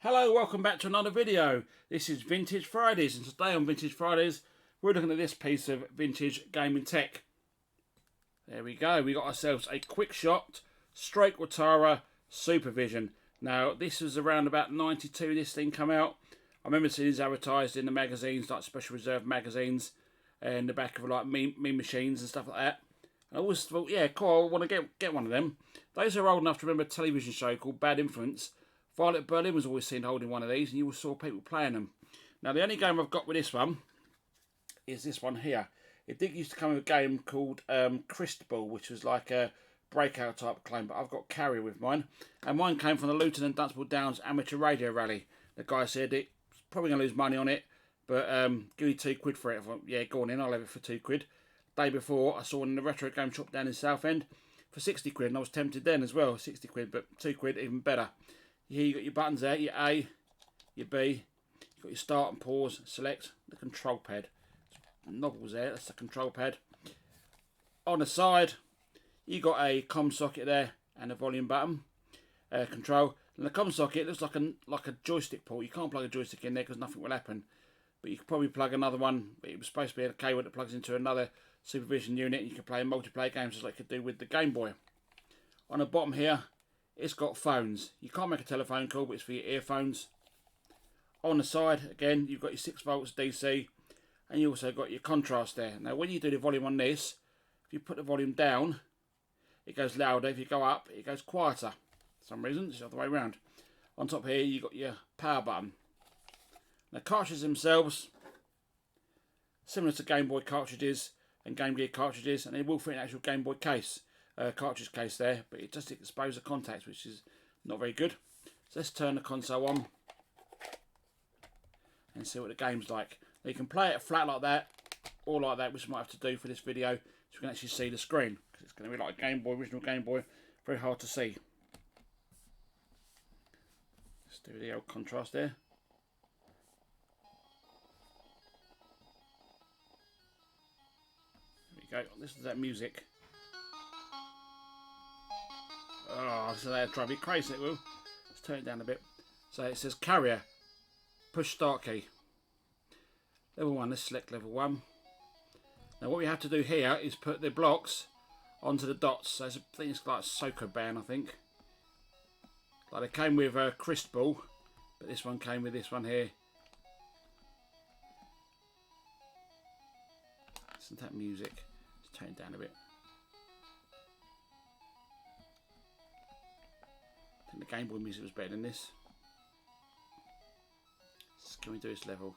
Hello, welcome back to another video. This is Vintage Fridays, and today on Vintage Fridays we're looking at this piece of vintage gaming tech. There we go, we got ourselves a quick shot straight Watara SuperVision. Now this was around about 92 this thing come out. I remember seeing this advertised in the magazines, like Special Reserve magazines, and the back of like meme machines and stuff like that. I always thought, yeah, cool, I want to get one of them. Those who are old enough to remember a television show called Bad Influence, Violet Berlin was always seen holding one of these, and you always saw people playing them. Now, the only game I've got with this one is this one here. It did used to come with a game called Crystball, which was like a breakout type claim, but I've got Carrier with mine. And mine came from the Luton and Dunstable Downs Amateur Radio Rally. The guy said it's probably going to lose money on it, but give me £2 for it. I thought, yeah, go on in, I'll have it for £2. Day before, I saw it in the retro game shop down in Southend for £60, and I was tempted then as well, £60, but £2 even better. Here you got your buttons there, your A, your B, you've got your start and pause, select, the control pad. Knobbles there, that's the control pad. On the side, you got a COM socket there and a volume button, control. And the COM socket looks like a joystick port. You can't plug a joystick in there because nothing will happen. But you could probably plug another one. It was supposed to be a cable that plugs into another SuperVision unit, and you can play multiplayer games just like you could do with the Game Boy. On the bottom here, it's got phones. You can't make a telephone call, but it's for your earphones. On the side, again, you've got your 6 volts DC, and you also got your contrast there. Now, when you do the volume on this, if you put the volume down, it goes louder. If you go up, it goes quieter. For some reason, it's the other way around. On top here, you've got your power button. Now, cartridges themselves, similar to Game Boy cartridges and Game Gear cartridges, and they will fit an actual Game Boy case. Cartridge case there, but it just exposes the contacts, which is not very good. So let's turn the console on and see what the game's like. Now you can play it flat like that, or like that, which I might have to do for this video, so we can actually see the screen, because it's going to be like a Game Boy, original Game Boy, very hard to see. Let's do the old contrast there. There we go, listen to that music. Oh, so that'll drive you crazy, it will. Let's turn it down a bit. So it says Carrier, push start key. Level 1, let's select level 1. Now what we have to do here is put the blocks onto the dots. So I think it's like Soco Band, I think. Like they came with a Crystball, but this one came with this one here. Listen to that music. Let's turn it down a bit. I think the Game Boy music was better than this. So can we do this level?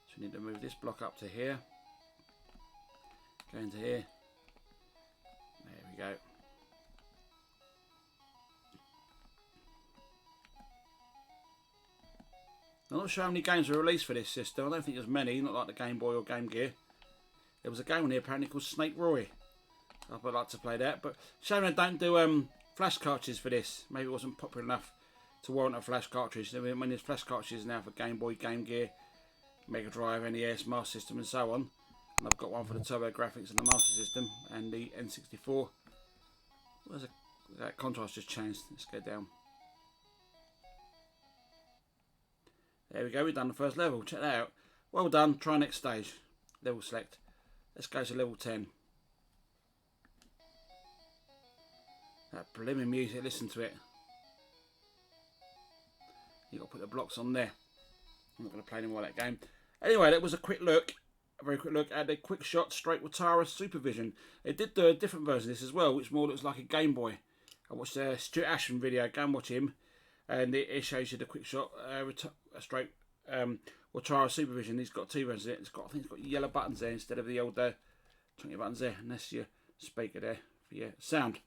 So we need to move this block up to here. Go into here. There we go. I'm not sure how many games were released for this system. I don't think there's many, not like the Game Boy or Game Gear. There was a game on here apparently called Snake Roy. I'd like to play that, but shame they don't do flash cartridges for this. Maybe it wasn't popular enough to warrant a flash cartridge. I mean, there's flash cartridges now for Game Boy, Game Gear, Mega Drive, NES, Master System and so on. And I've got one for the TurboGrafx and the Master System and the N64. That contrast just changed. Let's go down. There we go, we've done the first level. Check that out. Well done, try next stage. Level select. Let's go to level 10. That blimmin' music, listen to it. You've got to put the blocks on there. I'm not going to play any more of that game. Anyway, that was a quick look, a very quick look at the quick shot straight Watara SuperVision. It did do a different version of this as well, which more looks like a Game Boy. I watched a Stuart Ashton video, go and watch him, and it shows you the quick shot straight Watara SuperVision. He's got 2 versions of it. I think it's got yellow buttons there instead of the old chunky buttons there, and that's your speaker there for your sound.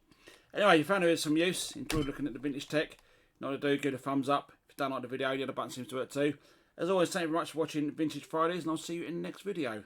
Anyway, you found it with some use, enjoyed looking at the vintage tech. Not to do, give it a thumbs up. If you don't like the video, the other button seems to work too. As always, thank you very much for watching Vintage Fridays, and I'll see you in the next video.